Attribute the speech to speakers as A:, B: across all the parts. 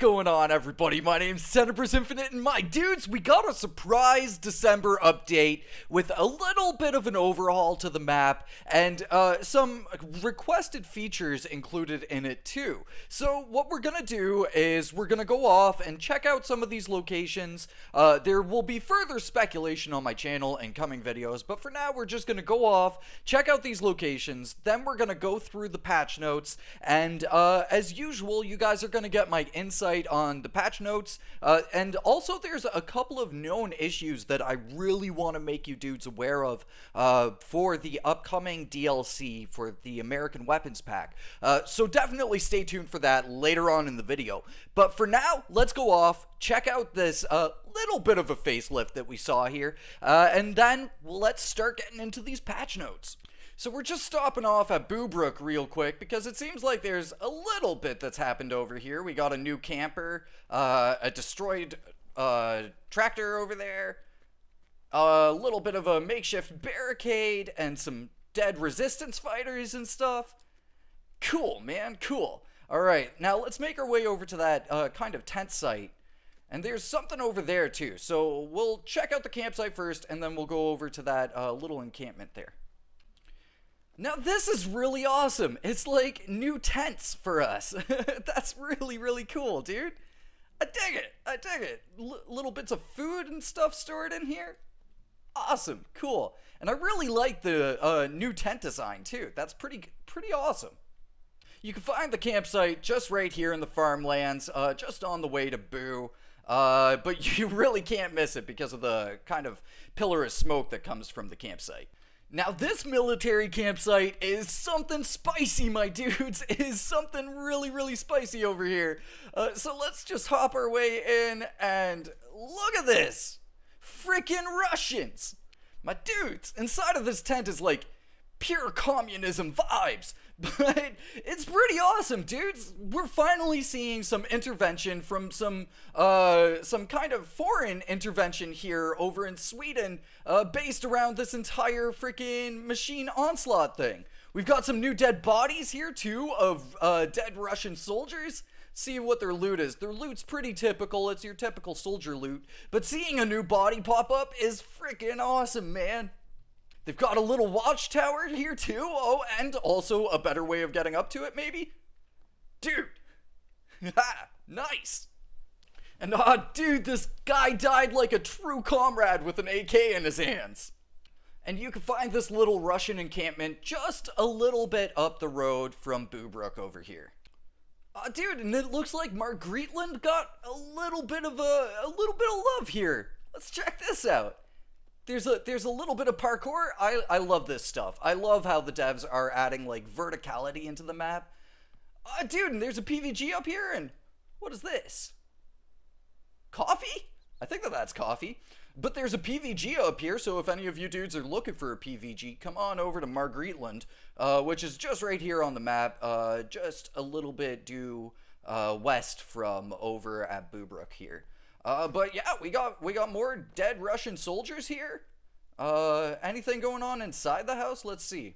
A: going on, everybody? My name's Tenebris Infinite, and my dudes, we got a surprise December update with a little bit of an overhaul to the map and some requested features included in it too. So what we're gonna do is we're gonna go off and check out some of these locations. There will be further speculation on my channel in coming videos, but for now we're just gonna go off, check out these locations, then we're gonna go through the patch notes, and as usual, you guys are gonna get my insight on the patch notes, and also there's a couple of known issues that I really want to make you dudes aware of for the upcoming DLC for the American Weapons Pack. So definitely stay tuned for that later on in the video. But for now, let's go off, check out this little bit of a facelift that we saw here, and then let's start getting into these patch notes. So we're just stopping off at Boobrook real quick because it seems like there's a little bit that's happened over here. We got a new camper, a destroyed tractor over there, a little bit of a makeshift barricade, and some dead resistance fighters and stuff. Cool, man, cool. Alright, now let's make our way over to that kind of tent site. And there's something over there too. So we'll check out the campsite first, and then we'll go over to that little encampment there. Now this is really awesome. It's like new tents for us. That's really, really cool, dude. I dig it. I dig it. Little bits of food and stuff stored in here. Awesome. Cool. And I really like the new tent design too. That's pretty awesome. You can find the campsite just right here in the farmlands, just on the way to Boo. But you really can't miss it because of the kind of pillar of smoke that comes from the campsite. Now this military campsite is something spicy, my dudes. It is something really, really spicy over here. So let's just hop our way in and look at this. Freaking Russians. My dudes, inside of this tent is like pure communism vibes. But it's pretty awesome, dudes. We're finally seeing some intervention from some kind of foreign intervention here over in Sweden, based around this entire freaking machine onslaught thing. We've got some new dead bodies here too of dead Russian soldiers. See what their loot is. Their loot's pretty typical. It's your typical soldier loot. But seeing a new body pop up is freaking awesome, man. They've got a little watchtower here too. Oh, and also a better way of getting up to it, maybe? Dude. Nice. And dude, this guy died like a true comrade with an AK in his hands. And you can find this little Russian encampment just a little bit up the road from Boobrook over here. Dude, and it looks like Margretland got a little bit of love here. Let's check this out. There's a little bit of parkour. I love this stuff. I love how the devs are adding like verticality into the map. Dude, and there's a PVG up here, and what is this? Coffee? I think that's coffee. But there's a PVG up here, so if any of you dudes are looking for a PVG, come on over to Margretland, which is just right here on the map, just a little bit due west from over at Boobrook here. But yeah, we got more dead Russian soldiers here. Anything going on inside the house? Let's see.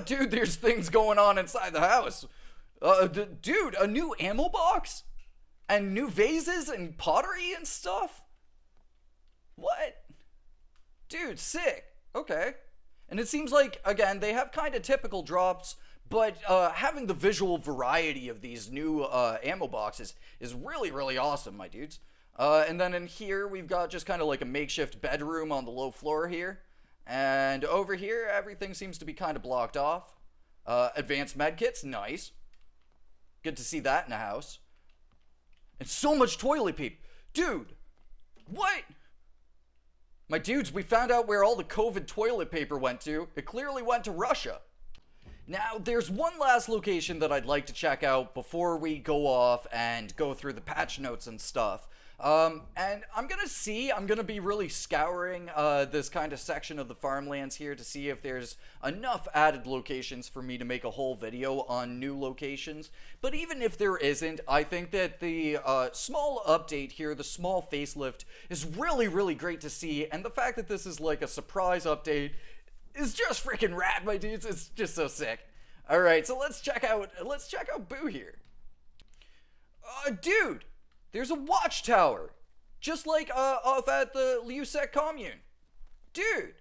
A: Dude, there's things going on inside the house. Dude, a new ammo box? And new vases and pottery and stuff? What? Dude, sick. Okay. And it seems like, again, they have kind of typical drops, but having the visual variety of these new ammo boxes is really, really awesome, my dudes. And then in here, we've got just kind of like a makeshift bedroom on the low floor here. And over here, everything seems to be kind of blocked off. Advanced medkits, nice. Good to see that in a house. And so much toilet paper. Dude, what? My dudes, we found out where all the COVID toilet paper went to. It clearly went to Russia. Now, there's one last location that I'd like to check out before we go off and go through the patch notes and stuff. And I'm gonna be really scouring this kind of section of the farmlands here to see if there's enough added locations for me to make a whole video on new locations. But even if there isn't, I think that the small update here, the small facelift, is really, really great to see. And the fact that this is like a surprise update is just freaking rad, my dudes. It's just so sick. All right, so let's check out Boo here. Dude, there's a watchtower. Just like off at the Liusek commune. Dude.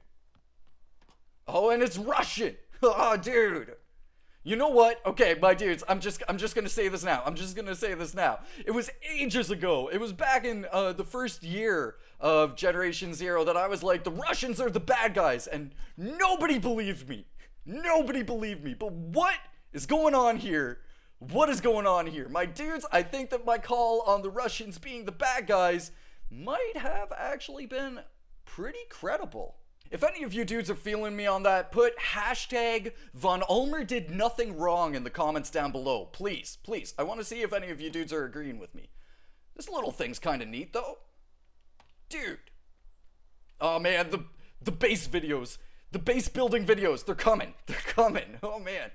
A: Oh, and it's Russian. Oh, dude. You know what? Okay, my dudes, I'm just gonna say this now. It was ages ago. It was back in the first year of Generation Zero that I was like, the Russians are the bad guys, and nobody believed me. But what is going on here? My dudes, I think that my call on the Russians being the bad guys might have actually been pretty credible. If any of you dudes are feeling me on that, put hashtag Von Ulmer did nothing wrong in the comments down below. Please. I want to see if any of you dudes are agreeing with me. This little thing's kind of neat, though. Dude. Oh, man, the base videos. The base building videos. They're coming. Oh, man.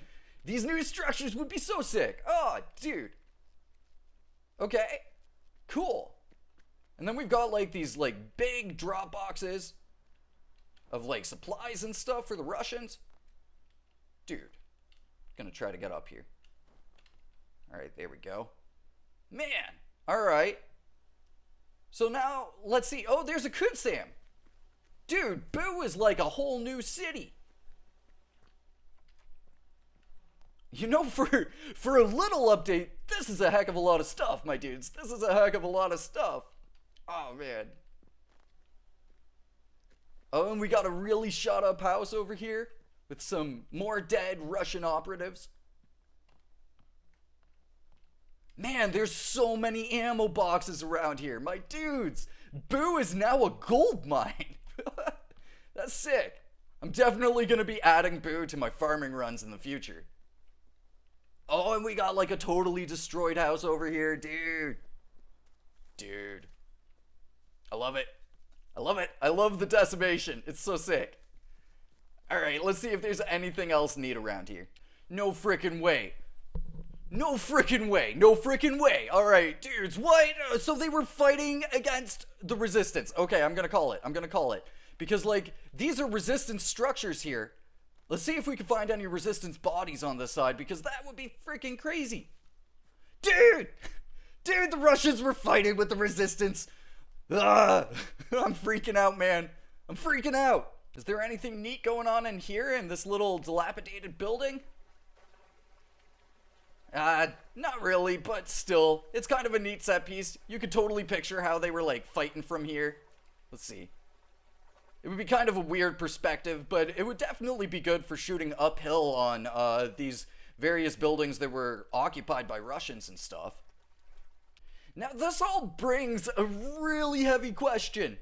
A: These new structures would be so sick. Oh, dude. Okay. Cool. And then we've got, like, these, like, big drop boxes of like supplies and stuff for the Russians. Dude, gonna try to get up here. All right, there we go. Man, all right. So now let's see. Oh, there's a Kunsam. Dude, Boo is like a whole new city. You know, for a little update, this is a heck of a lot of stuff, my dudes. Oh man. Oh, and we got a really shot up house over here with some more dead Russian operatives. Man, there's so many ammo boxes around here. My dudes, Boo is now a gold mine. That's sick. I'm definitely going to be adding Boo to my farming runs in the future. Oh, and we got like a totally destroyed house over here, dude. I love it. I love the decimation. It's so sick. Alright, let's see if there's anything else neat around here. No frickin' way. Alright, dudes, what? So they were fighting against the resistance. Okay, I'm gonna call it. Because, like, these are resistance structures here. Let's see if we can find any resistance bodies on this side, because that would be freaking crazy. Dude, the Russians were fighting with the resistance. I'm freaking out, man. Is there anything neat going on in here in this little dilapidated building? Not really, but still. It's kind of a neat set piece. You could totally picture how they were, like, fighting from here. Let's see. It would be kind of a weird perspective, but it would definitely be good for shooting uphill on these various buildings that were occupied by Russians and stuff. Now, this all brings a really heavy question.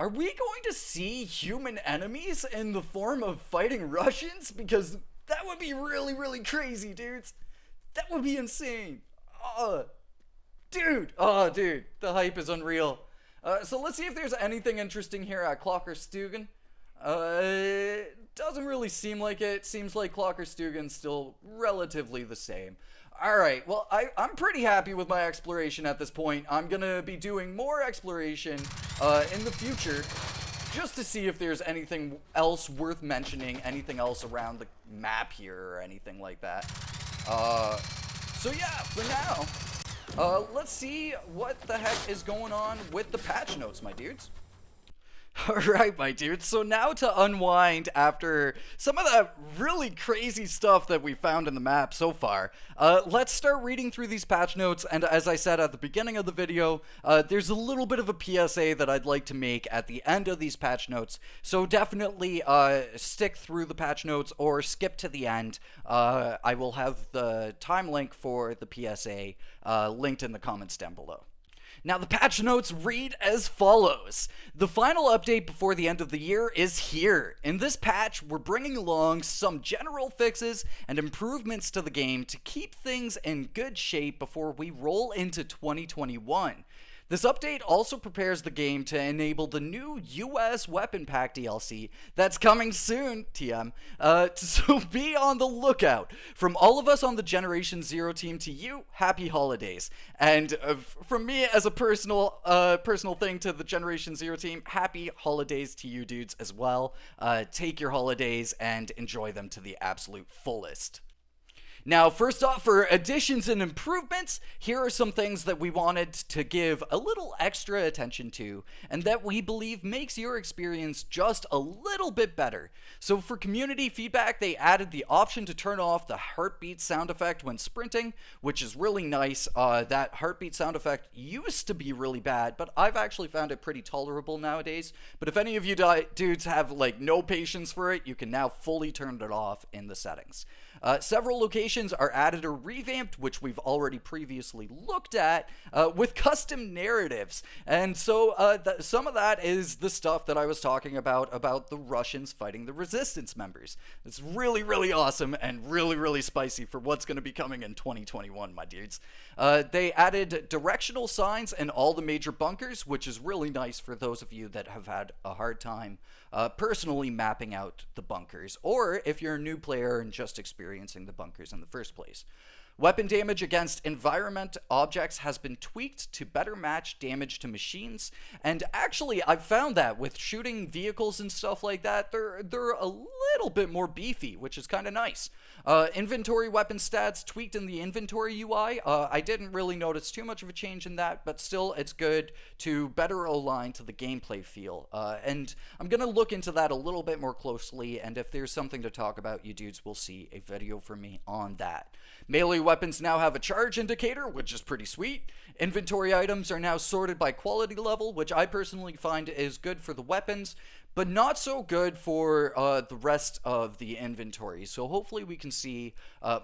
A: Are we going to see human enemies in the form of fighting Russians? Because that would be really, really crazy, dudes. That would be insane. Dude, the hype is unreal. So let's see if there's anything interesting here at Klokkerstugan. It doesn't really seem like it. Seems like Klokkerstugan's still relatively the same. Alright, well, I'm pretty happy with my exploration at this point. I'm gonna be doing more exploration in the future, just to see if there's anything else worth mentioning, anything else around the map here or anything like that. So yeah, for now, let's see what the heck is going on with the patch notes, my dudes. Alright, my dudes, so now to unwind after some of that really crazy stuff that we found in the map so far, let's start reading through these patch notes, and as I said at the beginning of the video, there's a little bit of a PSA that I'd like to make at the end of these patch notes, so definitely stick through the patch notes or skip to the end. I will have the time link for the PSA linked in the comments down below. Now, the patch notes read as follows. The final update before the end of the year is here. In this patch, we're bringing along some general fixes and improvements to the game to keep things in good shape before we roll into 2021. This update also prepares the game to enable the new US Weapon Pack DLC that's coming soon, TM, so be on the lookout. From all of us on the Generation Zero team to you, happy holidays. And from me as a personal thing to the Generation Zero team, happy holidays to you dudes as well. Take your holidays and enjoy them to the absolute fullest. Now, first off, for additions and improvements, here are some things that we wanted to give a little extra attention to, and that we believe makes your experience just a little bit better. So for community feedback, they added the option to turn off the heartbeat sound effect when sprinting, which is really nice. That heartbeat sound effect used to be really bad, but I've actually found it pretty tolerable nowadays. But if any of you dudes have like no patience for it, you can now fully turn it off in the settings. Several locations are added or revamped, which we've already previously looked at, with custom narratives. And so some of that is the stuff that I was talking about the Russians fighting the resistance members. It's really, really awesome and really, really spicy for what's going to be coming in 2021, my dudes. They added directional signs in all the major bunkers, which is really nice for those of you that have had a hard time personally mapping out the bunkers, or if you're a new player and just experiencing the bunkers in the first place. Weapon damage against environment objects has been tweaked to better match damage to machines, and actually I've found that with shooting vehicles and stuff like that, they're a little bit more beefy, which is kind of nice. Inventory weapon stats tweaked in the inventory UI. I didn't really notice too much of a change in that, but still it's good to better align to the gameplay feel. And I'm going to look into that a little bit more closely, and if there's something to talk about, you dudes will see a video from me on that. Melee weapons now have a charge indicator, which is pretty sweet. Inventory items are now sorted by quality level, which I personally find is good for the weapons, but not so good for the rest of the inventory. So hopefully we can see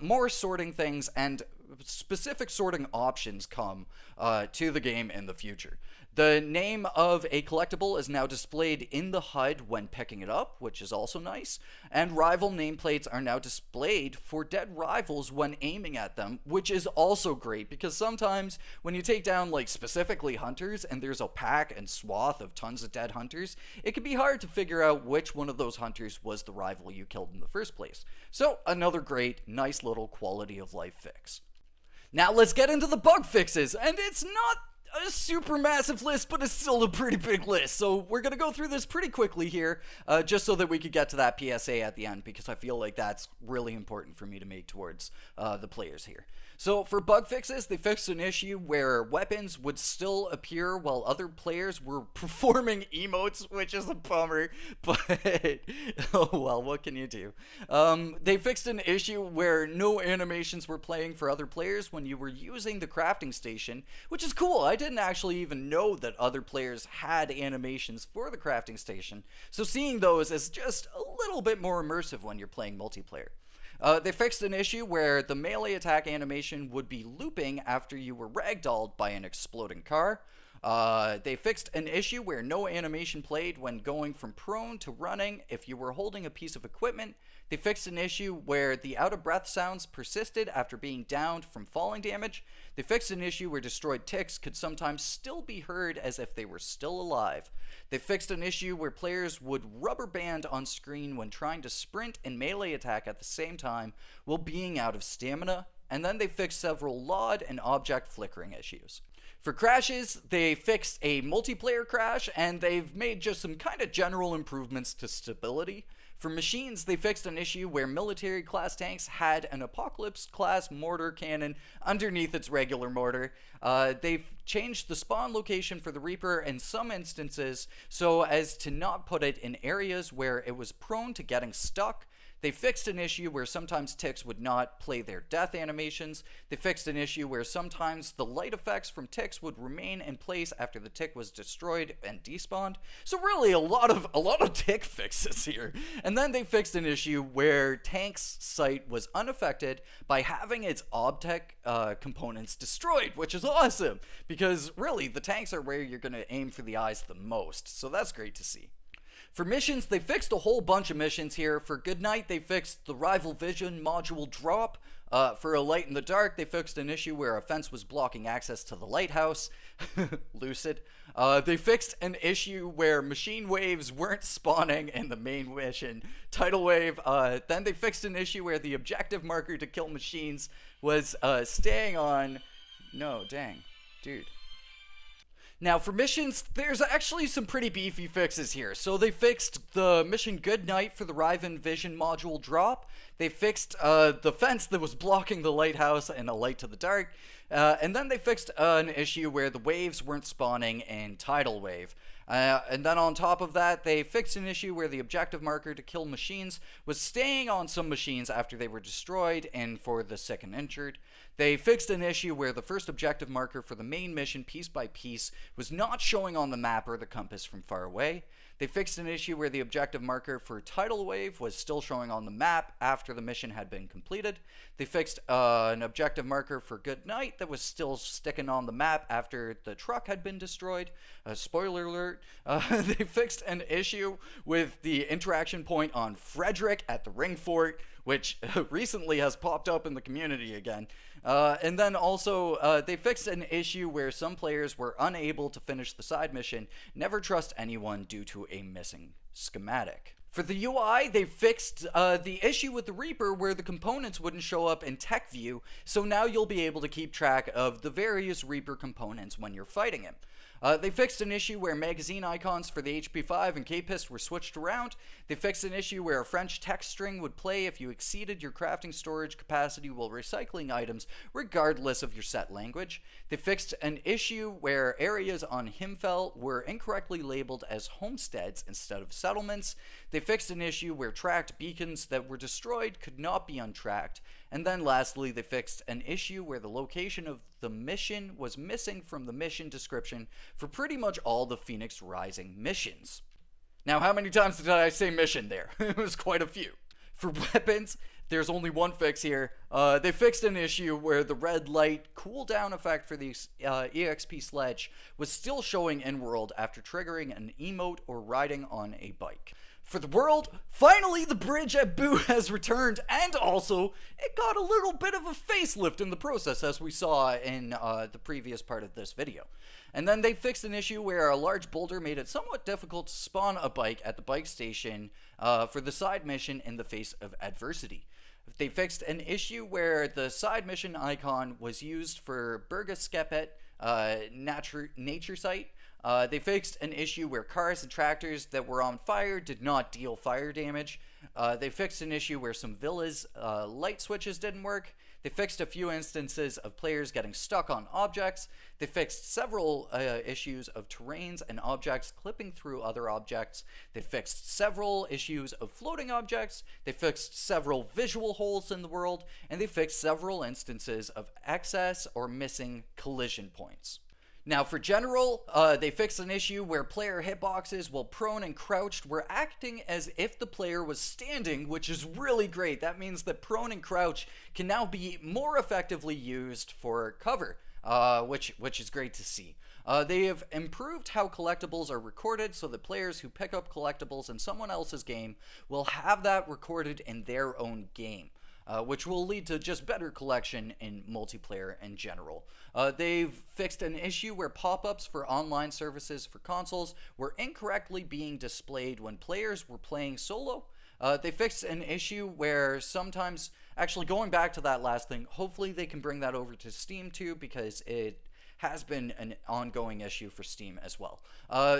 A: more sorting things and specific sorting options come to the game in the future. The name of a collectible is now displayed in the HUD when picking it up, which is also nice. And rival nameplates are now displayed for dead rivals when aiming at them, which is also great because sometimes when you take down like specifically hunters and there's a pack and swath of tons of dead hunters, it can be hard to figure out which one of those hunters was the rival you killed in the first place. So another great, nice little quality of life fix. Now let's get into the bug fixes, and it's not a super massive list, but it's still a pretty big list. So we're going to go through this pretty quickly here, just so that we could get to that PSA at the end, because I feel like that's really important for me to make towards the players here. So for bug fixes, they fixed an issue where weapons would still appear while other players were performing emotes, which is a bummer, but oh well, what can you do? They fixed an issue where no animations were playing for other players when you were using the crafting station, which is cool. I didn't actually even know that other players had animations for the crafting station, so seeing those is just a little bit more immersive when you're playing multiplayer. They fixed an issue where the melee attack animation would be looping after you were ragdolled by an exploding car. They fixed an issue where no animation played when going from prone to running if you were holding a piece of equipment. They fixed an issue where the out-of-breath sounds persisted after being downed from falling damage. They fixed an issue where destroyed ticks could sometimes still be heard as if they were still alive. They fixed an issue where players would rubber band on screen when trying to sprint and melee attack at the same time while being out of stamina. And then they fixed several LOD and object flickering issues. For crashes, they fixed a multiplayer crash, and they've made just some kind of general improvements to stability. For machines, they fixed an issue where military class tanks had an Apocalypse class mortar cannon underneath its regular mortar. They've changed the spawn location for the Reaper in some instances so as to not put it in areas where it was prone to getting stuck. They fixed an issue where sometimes ticks would not play their death animations. They fixed an issue where sometimes the light effects from ticks would remain in place after the tick was destroyed and despawned. So really a lot of tick fixes here. And then they fixed an issue where tank's sight was unaffected by having its obtech components destroyed, which is awesome because really the tanks are where you're going to aim for the eyes the most. So that's great to see. For missions, they fixed a whole bunch of missions here. For Goodnight, they fixed the Rival Vision module drop. For A Light in the Dark, they fixed an issue where a fence was blocking access to the lighthouse. Lucid. They fixed an issue where machine waves weren't spawning in the main mission. Tidal Wave. Then they fixed an issue where the objective marker to kill machines was staying on... No, dang. Dude. Now, for missions, there's actually some pretty beefy fixes here. So they fixed the mission Good Night for the Riven Vision module drop. They fixed the fence that was blocking the lighthouse and a light to the dark. And then they fixed an issue where the waves weren't spawning in Tidal Wave. And then on top of that, they fixed an issue where the objective marker to kill machines was staying on some machines after they were destroyed and for the sick and injured. They fixed an issue where the first objective marker for the main mission, piece by piece, was not showing on the map or the compass from far away. They fixed an issue where the objective marker for Tidal Wave was still showing on the map after the mission had been completed. They fixed an objective marker for Good Night that was still sticking on the map after the truck had been destroyed. Spoiler alert. They fixed an issue with the interaction point on Frederick at the Ring Fort, which recently has popped up in the community again. And then also, they fixed an issue where some players were unable to finish the side mission, Never Trust Anyone, due to a missing schematic. For the UI, they fixed the issue with the Reaper where the components wouldn't show up in tech view, so now you'll be able to keep track of the various Reaper components when you're fighting him. They fixed an issue where magazine icons for the HP5 and K-Pist were switched around. They fixed an issue where a French text string would play if you exceeded your crafting storage capacity while recycling items, regardless of your set language. They fixed an issue where areas on Himfell were incorrectly labeled as homesteads instead of settlements. They fixed an issue where tracked beacons that were destroyed could not be untracked. And then lastly, they fixed an issue where the location of the mission was missing from the mission description for pretty much all the Phoenix Rising missions. Now, how many times did I say mission there? It was quite a few. For weapons, there's only one fix here. They fixed an issue where the red light cooldown effect for the EXP sledge was still showing in world after triggering an emote or riding on a bike. For the world, finally the bridge at Boo has returned, and also it got a little bit of a facelift in the process, as we saw in the previous part of this video. And then they fixed an issue where a large boulder made it somewhat difficult to spawn a bike at the bike station for the side mission in the face of adversity. They fixed an issue where the side mission icon was used for Bergaskepet nature site. They fixed an issue where cars and tractors that were on fire did not deal fire damage. They fixed an issue where some villas' light switches didn't work. They fixed a few instances of players getting stuck on objects. They fixed several issues of terrains and objects clipping through other objects. They fixed several issues of floating objects. They fixed several visual holes in the world. And they fixed several instances of excess or missing collision points. Now, for general, they fixed an issue where player hitboxes while prone and crouched were acting as if the player was standing, which is really great. That means that prone and crouch can now be more effectively used for cover, which is great to see. They have improved how collectibles are recorded so that players who pick up collectibles in someone else's game will have that recorded in their own game. Which will lead to just better collection in multiplayer in general. They've fixed an issue where pop-ups for online services for consoles were incorrectly being displayed when players were playing solo. They fixed an issue where sometimes, actually going back to that last thing, hopefully they can bring that over to Steam too, because it has been an ongoing issue for Steam as well.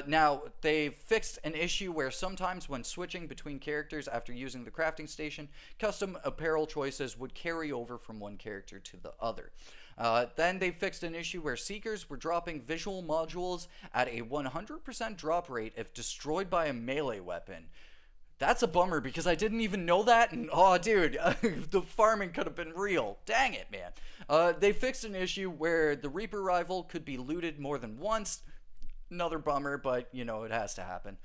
A: Now, they fixed an issue where sometimes when switching between characters after using the crafting station, custom apparel choices would carry over from one character to the other. Then they fixed an issue where Seekers were dropping visual modules at a 100% drop rate if destroyed by a melee weapon. That's a bummer because I didn't even know that, and oh dude, the farming could have been real. Dang it, man. They fixed an issue where the Reaper rival could be looted more than once. Another bummer, but you know, it has to happen.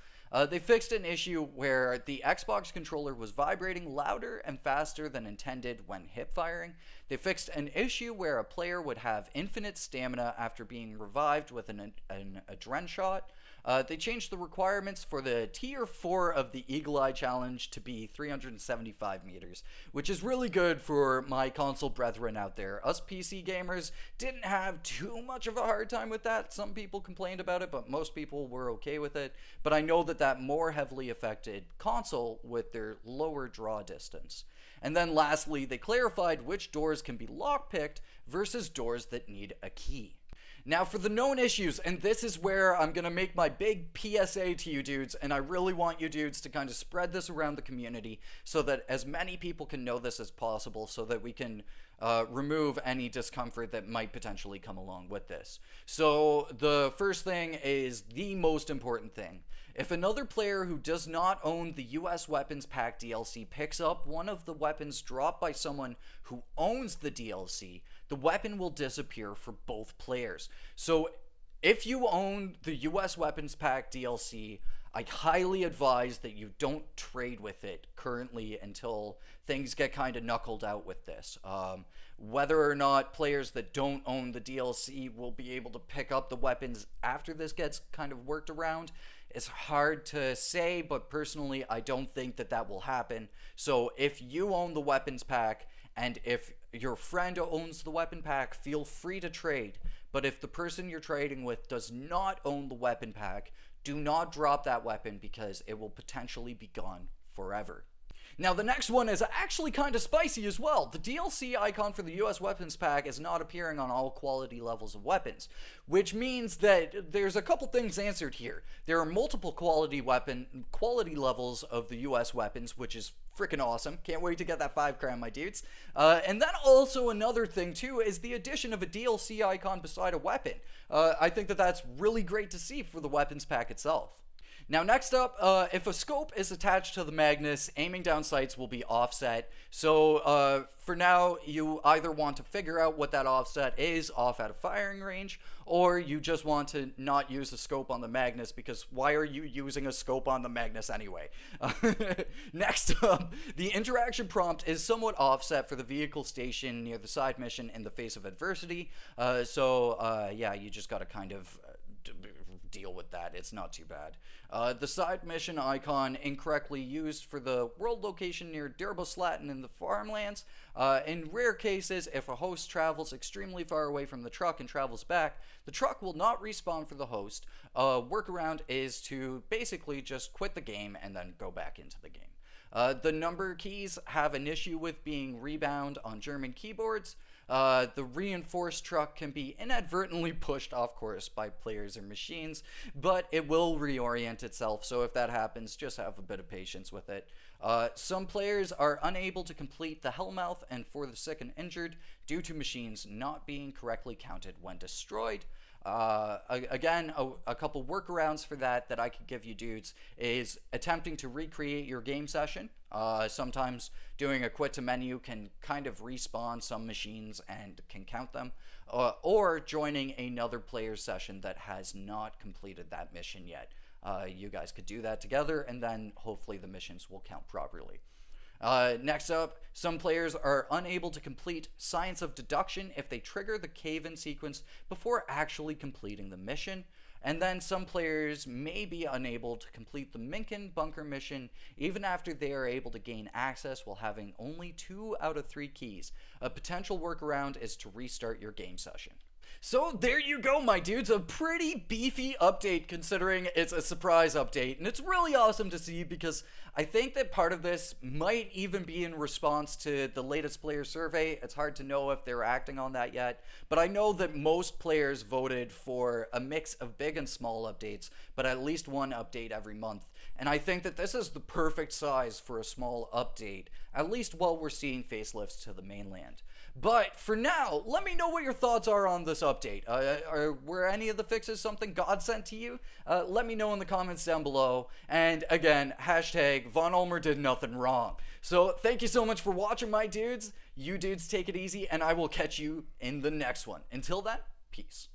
A: They fixed an issue where the Xbox controller was vibrating louder and faster than intended when hip firing. They fixed an issue where a player would have infinite stamina after being revived with an adren shot. They changed the requirements for the tier 4 of the Eagle Eye Challenge to be 375 meters, which is really good for my console brethren out there. Us PC gamers didn't have too much of a hard time with that. Some people complained about it, but most people were okay with it. But I know that that more heavily affected console with their lower draw distance. And then lastly, they clarified which doors can be lockpicked versus doors that need a key. Now, for the known issues, and this is where I'm going to make my big PSA to you dudes, and I really want you dudes to kind of spread this around the community so that as many people can know this as possible so that we can remove any discomfort that might potentially come along with this. So, the first thing is the most important thing. If another player who does not own the US Weapons Pack DLC picks up one of the weapons dropped by someone who owns the DLC, the weapon will disappear for both players. So if you own the US Weapons Pack DLC, I highly advise that you don't trade with it currently until things get kind of knuckled out with this. Whether or not players that don't own the DLC will be able to pick up the weapons after this gets kind of worked around is hard to say, but personally I don't think that that will happen. So if you own the weapons pack and if your friend owns the weapon pack, feel free to trade. But if the person you're trading with does not own the weapon pack, do not drop that weapon because it will potentially be gone forever. Now, the next one is actually kind of spicy as well. The DLC icon for the US Weapons Pack is not appearing on all quality levels of weapons, which means that there's a couple things answered here. There are multiple quality levels of the US weapons, which is freaking awesome. Can't wait to get that 5 crown, my dudes. And then also another thing too is the addition of a DLC icon beside a weapon. I think that that's really great to see for the weapons pack itself. Now, next up, if a scope is attached to the Magnus, aiming down sights will be offset. So for now, you either want to figure out what that offset is off at a firing range, or you just want to not use a scope on the Magnus, because why are you using a scope on the Magnus anyway? Next up, the interaction prompt is somewhat offset for the vehicle station near the side mission in the face of adversity. Yeah, you just gotta kind of deal with that. It's not too bad. The side mission icon incorrectly used for the world location near Derboslatin in the farmlands. In rare cases, if a host travels extremely far away from the truck and travels back, the truck will not respawn for the host. Workaround is to basically just quit the game and then go back into the game. The number keys have an issue with being rebound on German keyboards. The reinforced truck can be inadvertently pushed off course by players or machines, but it will reorient itself, so if that happens, just have a bit of patience with it. Some players are unable to complete the Hellmouth and For the Sick and Injured due to machines not being correctly counted when destroyed. Again, a couple workarounds for that I could give you dudes is attempting to recreate your game session. Sometimes doing a quit to menu can kind of respawn some machines and can count them, or joining another player's session that has not completed that mission yet. You guys could do that together, and then hopefully the missions will count properly. Next up, some players are unable to complete Science of Deduction if they trigger the cave-in sequence before actually completing the mission. And then some players may be unable to complete the Minkin bunker mission even after they are able to gain access while having only 2 out of 3 keys. A potential workaround is to restart your game session. So there you go, my dudes, a pretty beefy update considering it's a surprise update, and it's really awesome to see because I think that part of this might even be in response to the latest player survey. It's hard to know if they're acting on that yet, but I know that most players voted for a mix of big and small updates, but at least one update every month, and I think that this is the perfect size for a small update, at least while we're seeing facelifts to the mainland. But for now, let me know what your thoughts are on this update. Were any of the fixes something God sent to you? Let me know in the comments down below. And again, hashtag Von Ulmer did nothing wrong. So thank you so much for watching, my dudes. You dudes take it easy, and I will catch you in the next one. Until then, peace.